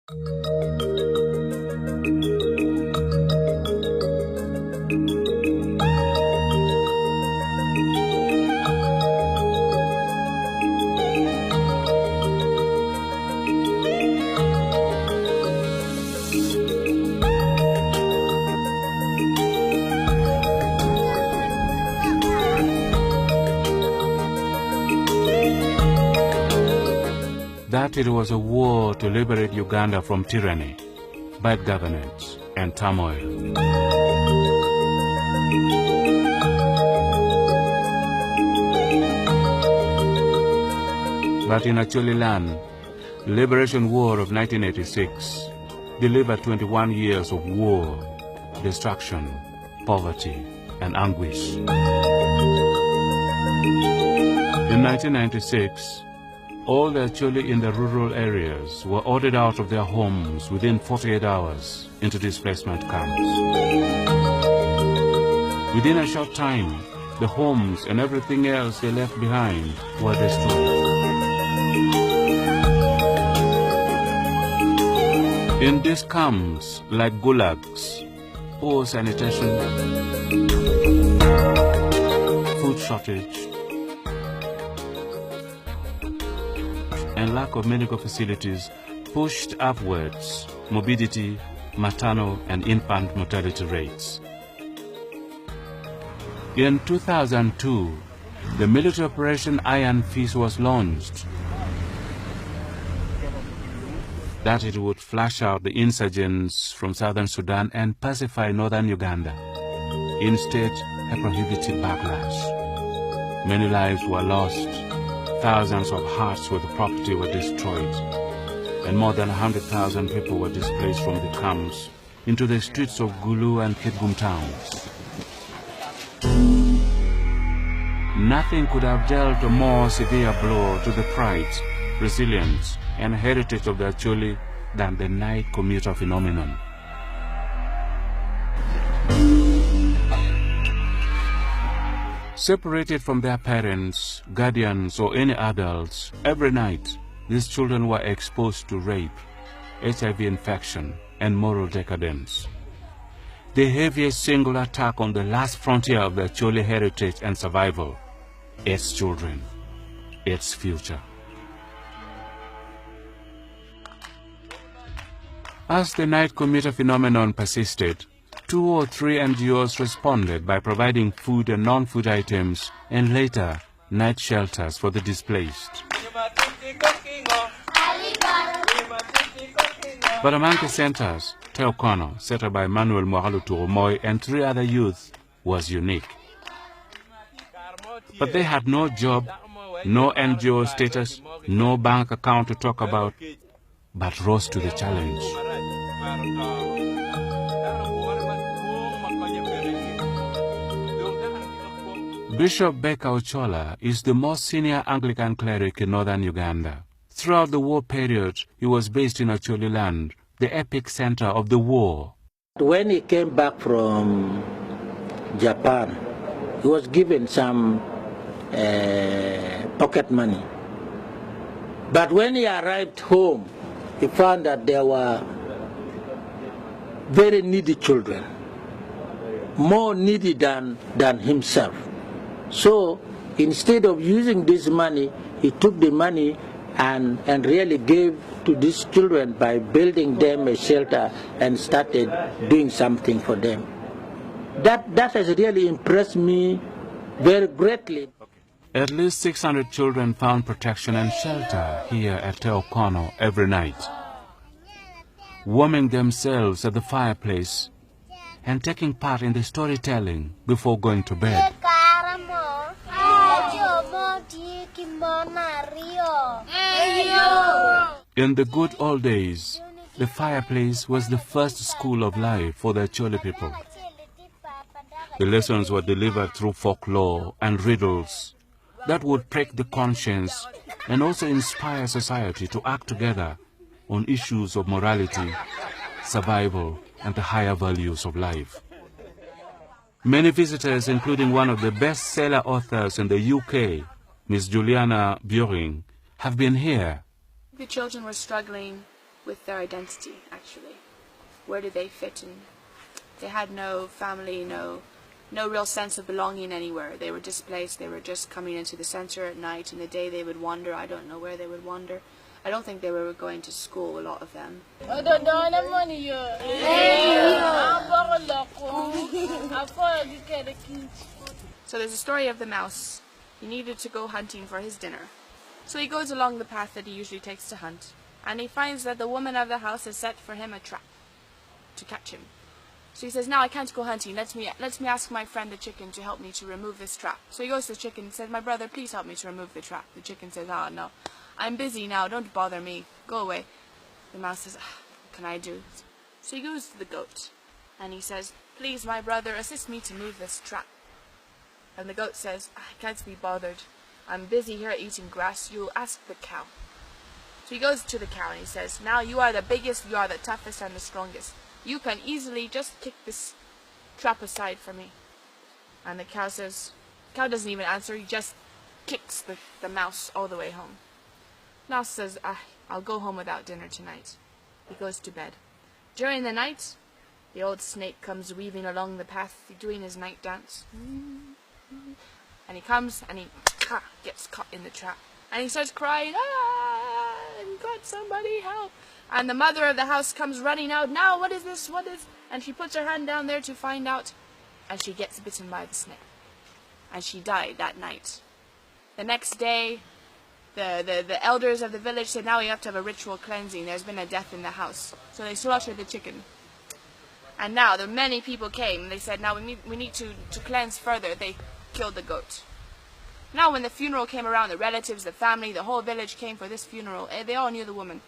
That it was a war to liberate Uganda from tyranny, bad governance, and turmoil. But in Acholi land, the Liberation War of 1986 delivered 21 years of war, destruction, poverty, and anguish. In 1996, all the Acholi in the rural areas were ordered out of their homes within 48 hours into displacement camps. Within a short time, the homes and everything else they left behind were destroyed. In these camps, like gulags, poor sanitation, food shortage, and lack of medical facilities pushed upwards morbidity, maternal and infant mortality rates. In 2002, the military operation Iron Fist was launched. That it would flush out the insurgents from southern Sudan and pacify northern Uganda. Instead, a prohibited backlash. Many lives were lost. Thousands of hearts with property were destroyed, and more than 100,000 people were displaced from the camps into the streets of Gulu and Kitgum towns. Nothing could have dealt a more severe blow to the pride, resilience, and heritage of the Acholi than the night commuter phenomenon. Separated from their parents, guardians, or any adults, every night these children were exposed to rape, HIV infection, and moral decadence. The heaviest single attack on the last frontier of the Acholi heritage and survival, its children, its future. As the night commuter phenomenon persisted, 2 or 3 NGOs responded by providing food and non-food items and later night shelters for the displaced. But among the centers, Teokono, set up by Manuel Mohalu Turumoy and 3 other youths, was unique. But they had no job, no NGO status, no bank account to talk about, but rose to the challenge. Bishop Beka Ochola is the most senior Anglican cleric in northern Uganda. Throughout the war period, he was based in Acholi land, the epic center of the war. When he came back from Japan, he was given some pocket money. But when he arrived home, he found that there were very needy children, more needy than himself. So instead of using this money, he took the money and really gave to these children by building them a shelter and started doing something for them. That has really impressed me very greatly. At least 600 children found protection and shelter here at Teokono every night, warming themselves at the fireplace and taking part in the storytelling before going to bed. In the good old days, the fireplace was the first school of life for the Acholi people. The lessons were delivered through folklore and riddles that would prick the conscience and also inspire society to act together on issues of morality, survival, and the higher values of life. Many visitors, including one of the best-seller authors in the UK, Miss Juliana Buring, have been here. The children were struggling with their identity, actually. Where did they fit in? They had no family, no real sense of belonging anywhere. They were displaced. They were just coming into the center at night. In the day they would wander. I don't know where they would wander. I don't think they were going to school, a lot of them. So there's a story of the mouse. He needed to go hunting for his dinner. So he goes along the path that he usually takes to hunt, and he finds that the woman of the house has set for him a trap to catch him. So he says, now I can't go hunting. Let me ask my friend the chicken to help me to remove this trap. So he goes to the chicken and says, my brother, please help me to remove the trap. The chicken says, no, I'm busy now. Don't bother me. Go away. The mouse says, what can I do? So he goes to the goat, and he says, please, my brother, assist me to move this trap. And the goat says, I can't be bothered. I'm busy here eating grass. You'll ask the cow. So he goes to the cow and he says, now you are the biggest, you are the toughest and the strongest. You can easily just kick this trap aside for me. And the cow doesn't even answer. He just kicks the mouse all the way home. Mouse says, I'll go home without dinner tonight. He goes to bed. During the night, the old snake comes weaving along the path, doing his night dance. And he comes and he gets caught in the trap. And he starts crying, God, somebody help. And the mother of the house comes running out, now what is this, what is... And she puts her hand down there to find out, and she gets bitten by the snake. And she died that night. The next day, the elders of the village said, now we have to have a ritual cleansing. There's been a death in the house. So they slaughtered the chicken. And now the many people came. They said, now we need to cleanse further. They killed the goat. Now when the funeral came around, the relatives, the family, the whole village came for this funeral. They all knew the woman.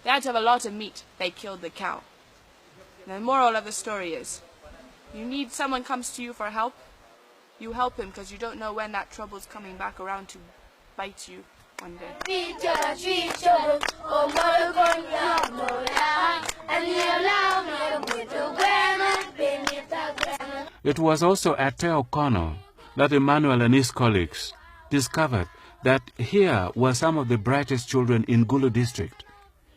They had to have a lot of meat. They killed the cow. And the moral of the story is, someone comes to you for help, you help him, because you don't know when that trouble's coming back around to bite you one day. It was at Ate O'Connor that Emmanuel and his colleagues discovered that here were some of the brightest children in Gulu district,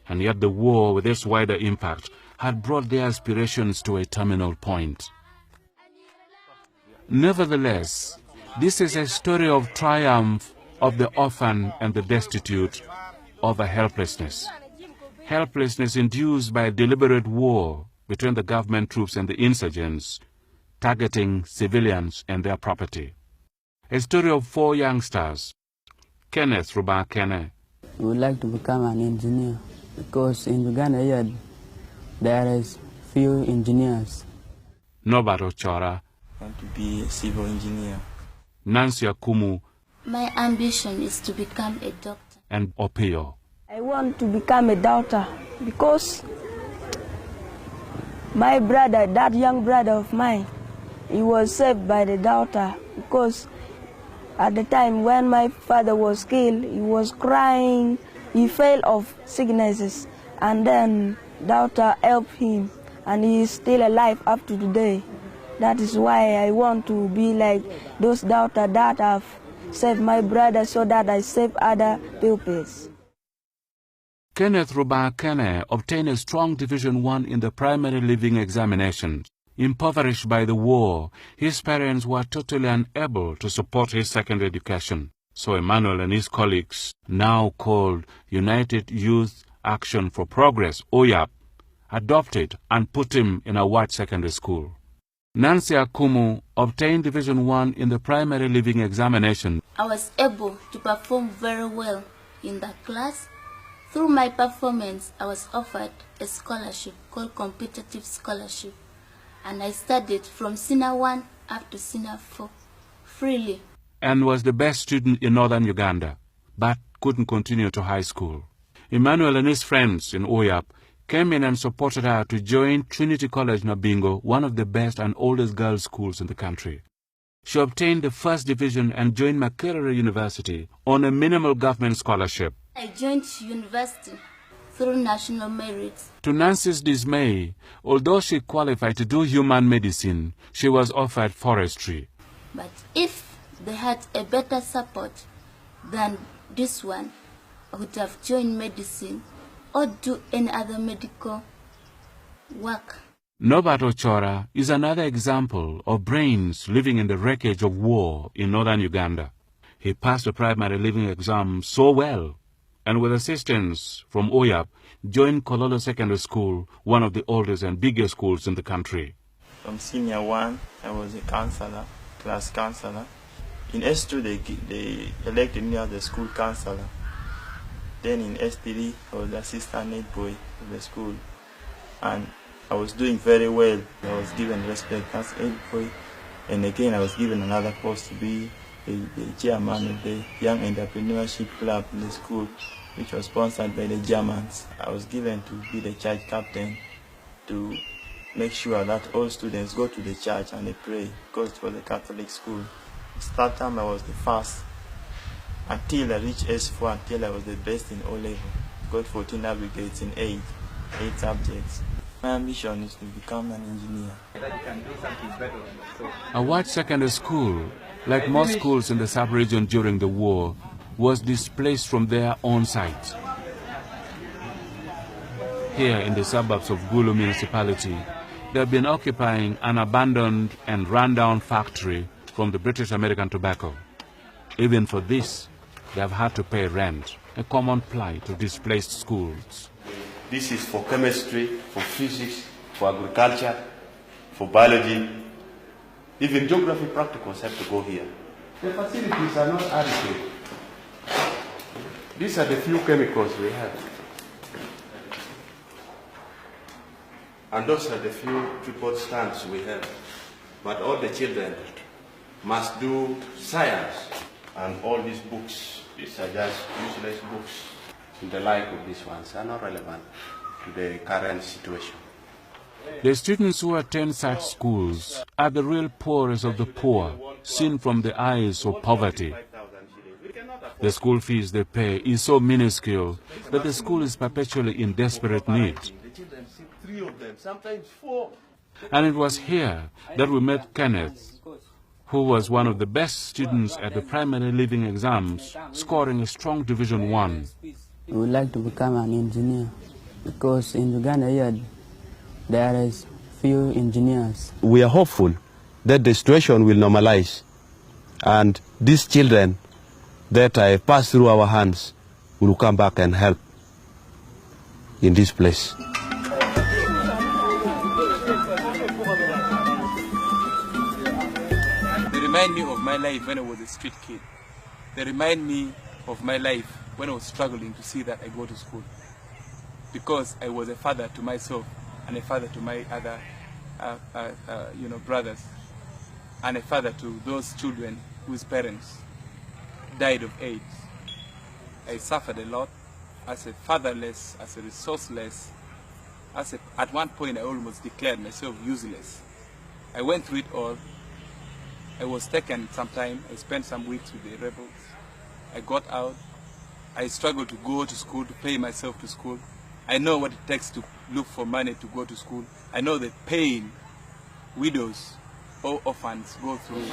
and yet the war, with its wider impact, had brought their aspirations to a terminal point. Nevertheless, this is a story of triumph of the orphan and the destitute over helplessness. Helplessness induced by a deliberate war between the government troops and the insurgents, targeting civilians and their property. A story of 4 youngsters. Kenneth Rubakene. I would like to become an engineer because in Uganda here there is few engineers. Nobaro Chora. I want to be a civil engineer. Nancy Akumu. My ambition is to become a doctor. And Opio. I want to become a doctor because my brother, that young brother of mine, he was saved by the doctor because at the time when my father was killed, he was crying, he fell of sicknesses, and then doctor helped him, and he is still alive up to today. That is why I want to be like those doctors that have saved my brother so that I save other pupils. Kenneth Rubakene obtained a strong Division 1 in the primary living examinations. Impoverished by the war, his parents were totally unable to support his secondary education. So Emmanuel and his colleagues, now called United Youth Action for Progress, OYAP, adopted and put him in a white secondary school. Nancy Akumu obtained Division 1 in the primary living examination. I was able to perform very well in that class. Through my performance, I was offered a scholarship called Competitive Scholarship. And I studied from Senior 1 up to Senior 4 freely. And was the best student in northern Uganda, but couldn't continue to high school. Emmanuel and his friends in OYAP came in and supported her to join Trinity College Nabingo, one of the best and oldest girls' schools in the country. She obtained the first division and joined Makerere University on a minimal government scholarship. I joined university through national merits. To Nancy's dismay, although she qualified to do human medicine, she was offered forestry. But if they had a better support than this one, I would have joined medicine or do any other medical work. Norbert Ochora is another example of brains living in the wreckage of war in northern Uganda. He passed the primary leaving exam so well, and with assistance from OYAP, joined Kololo Secondary School, one of the oldest and biggest schools in the country. From senior 1, I was a counselor, class counselor. In S2, they elected me as the school counselor. Then in S3, I was the assistant head boy of the school. And I was doing very well. I was given respect as head boy. And again, I was given another post to be the chairman of the Young Entrepreneurship Club in the school, which was sponsored by the Germans. I was given to be the church captain to make sure that all students go to the church and they pray, because it was a Catholic school. Start time I was the first until I reached S4, until I was the best in O-level. Got 14 aggregates in 8 subjects. My ambition is to become an engineer. Awad Secondary School, like most schools in the sub-region during the war, was displaced from their own site. Here in the suburbs of Gulu municipality, they have been occupying an abandoned and run-down factory from the British American tobacco. Even for this, they have had to pay rent, a common plight of displaced schools. This is for chemistry, for physics, for agriculture, for biology. Even geography practicals have to go here. The facilities are not adequate. These are the few chemicals we have. And those are the few tripod stands we have. But all the children must do science. And all these books, these are just useless books. The like of these ones are not relevant to the current situation. The students who attend such schools are the real poorest of the poor, seen from the eyes of poverty. The school fees they pay is so minuscule that the school is perpetually in desperate need. And it was here that we met Kenneth, who was one of the best students at the primary leaving exams, scoring a strong Division 1. I would like to become an engineer because in Uganda here there is few engineers. We are hopeful that the situation will normalize and these children that have passed through our hands will come back and help in this place. They remind me of my life when I was a street kid. They remind me of my life when I was struggling to see that I go to school. Because I was a father to myself and a father to my other brothers, and a father to those children whose parents died of AIDS. I suffered a lot as a fatherless, as a resourceless. At one point I almost declared myself useless. I went through it all. I was taken some time. I spent some weeks with the rebels. I got out. I struggled to go to school, to pay myself to school. I know what it takes to look for money to go to school. I know the pain widows or orphans go through.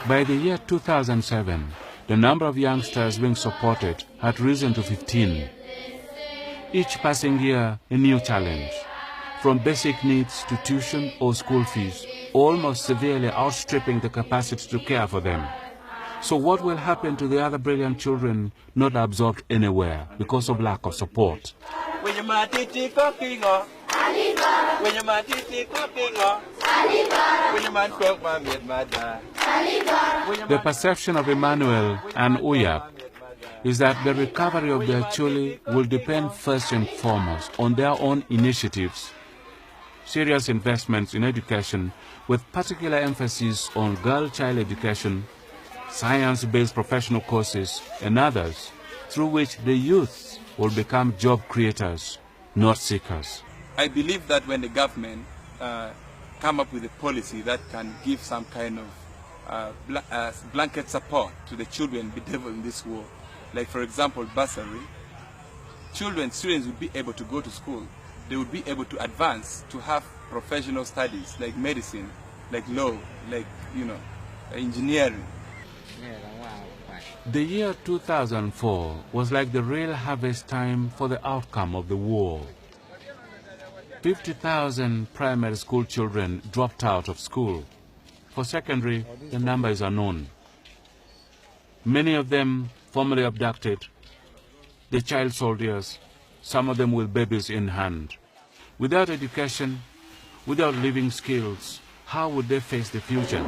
By the year 2007, the number of youngsters being supported had risen to 15. Each passing year, a new challenge. From basic needs to tuition or school fees, almost severely outstripping the capacity to care for them. So what will happen to the other brilliant children not absorbed anywhere because of lack of support? The perception of Emmanuel and Uyap is that the recovery of their children will depend first and foremost on their own initiatives, serious investments in education with particular emphasis on girl-child education, science-based professional courses, and others, through which the youth will become job creators, not seekers. I believe that when the government come up with a policy that can give some kind of blanket support to the children bedeviled in this war, like for example bursary, students would be able to go to school. They would be able to advance to have professional studies like medicine, like law, like engineering. The year 2004 was like the real harvest time for the outcome of the war. 50,000 primary school children dropped out of school. For secondary, the number is unknown. Many of them formerly abducted, the child soldiers, some of them with babies in hand. Without education, without living skills, how would they face the future?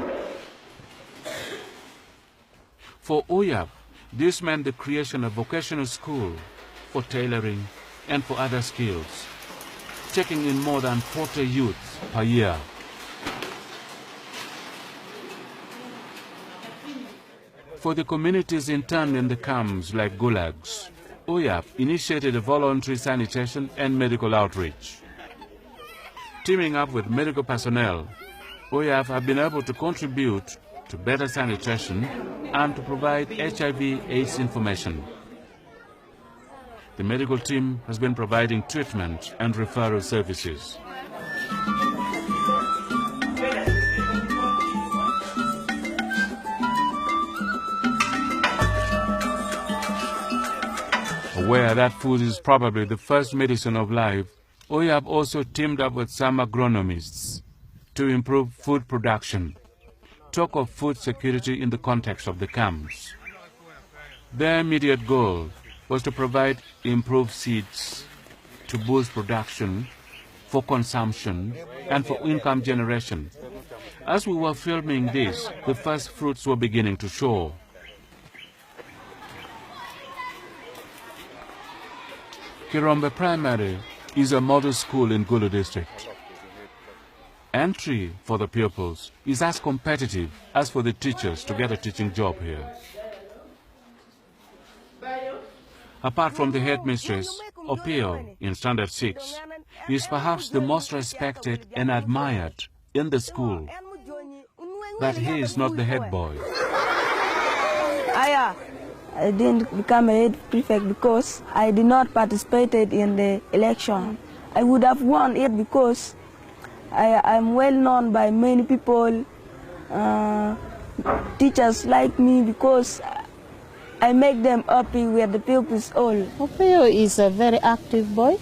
For Oyab, this meant the creation of vocational school for tailoring and for other skills, taking in more than 40 youths per year. For the communities interned in the camps like gulags, Oyab initiated a voluntary sanitation and medical outreach. Teaming up with medical personnel, Oyab have been able to contribute to better sanitation and to provide HIV/AIDS information. The medical team has been providing treatment and referral services. Aware that food is probably the first medicine of life, Oyab also teamed up with some agronomists to improve food production. Talk of food security in the context of the camps. Their immediate goal was to provide improved seeds to boost production for consumption and for income generation. As we were filming this, the first fruits were beginning to show. Kirombe Primary is a model school in Gulu district. Entry for the pupils is as competitive as for the teachers to get a teaching job here. Apart from the headmistress, Opio, in Standard 6, is perhaps the most respected and admired in the school. But he is not the head boy. I didn't become a head prefect because I did not participate in the election. I would have won it because I'm well known by many people. Teachers like me because I make them happy with the pupils all. Opio is a very active boy.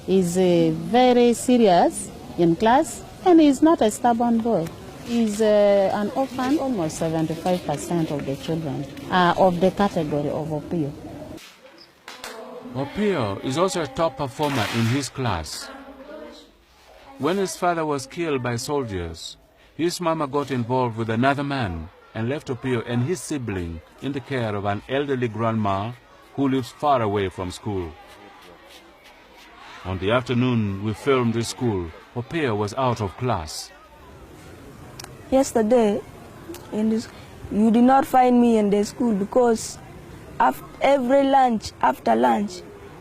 He's very serious in class, and he's not a stubborn boy. He's an orphan. Almost 75% of the children are of the category of Opio. Opio is also a top performer in his class. When his father was killed by soldiers, his mama got involved with another man and left Opio and his sibling in the care of an elderly grandma who lives far away from school. On the afternoon we filmed this school, Opio was out of class. Yesterday, you did not find me in the school because after lunch,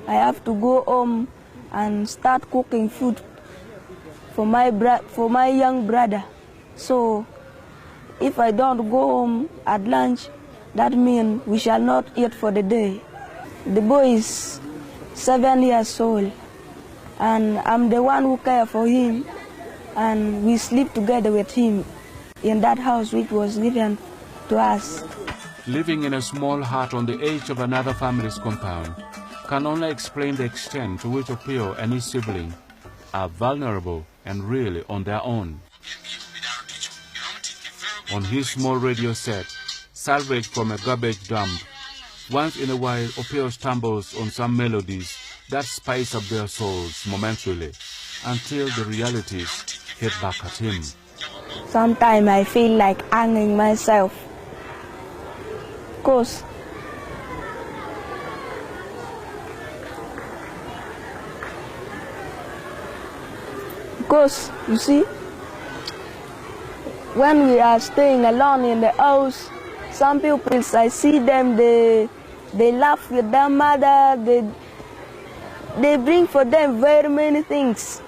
I have to go home and start cooking food for my young brother. So, if I don't go home at lunch, that means we shall not eat for the day. The boy is 7 years old, and I'm the one who cares for him, and we sleep together with him in that house which was given to us. Living in a small hut on the edge of another family's compound can only explain the extent to which Opio and his sibling are vulnerable and really on their own. On his small radio set, salvaged from a garbage dump, once in a while Opio stumbles on some melodies that spice up their souls momentarily until the realities hit back at him. Sometimes I feel like hanging myself because you see, when we are staying alone in the house, some people, I see them, they laugh with their mother, they bring for them very many things,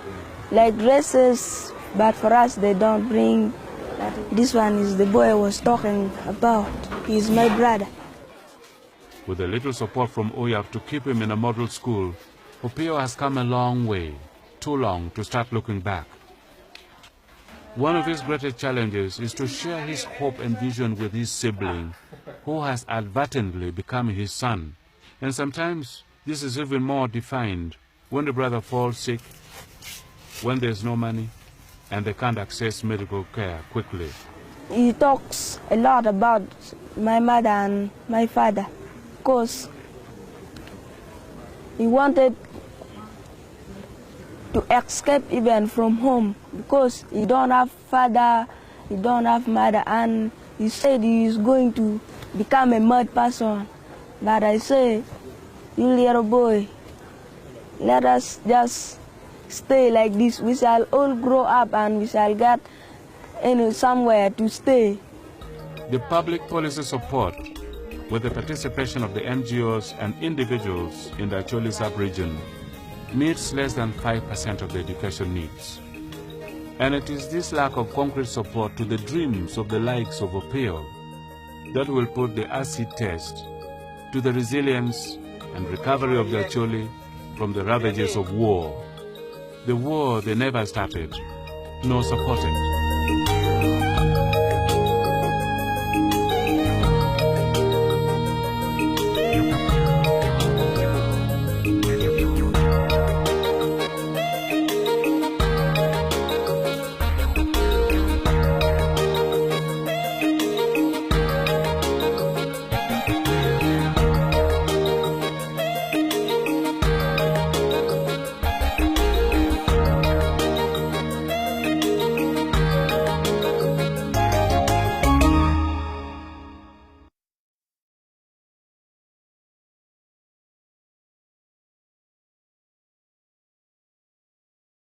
like dresses, but for us they don't bring. This one is the boy I was talking about. He's my brother. With a little support from Oyab to keep him in a model school, Opio has come a long way, too long to start looking back. One of his greatest challenges is to share his hope and vision with his sibling, who has advertently become his son. And sometimes this is even more defined when the brother falls sick, when there's no money, and they can't access medical care quickly. He talks a lot about my mother and my father, because he wanted to escape even from home, because he don't have father, he don't have mother, and he said he is going to become a mad person. But I say, you little boy, let us just stay like this. We shall all grow up and we shall get somewhere to stay. The public policy support, with the participation of the NGOs and individuals in the Acholi sub-region, meets less than 5% of the education needs. And it is this lack of concrete support to the dreams of the likes of Opio that will put the acid test to the resilience and recovery of the Acholi from the ravages of war. The war they never started, nor supported.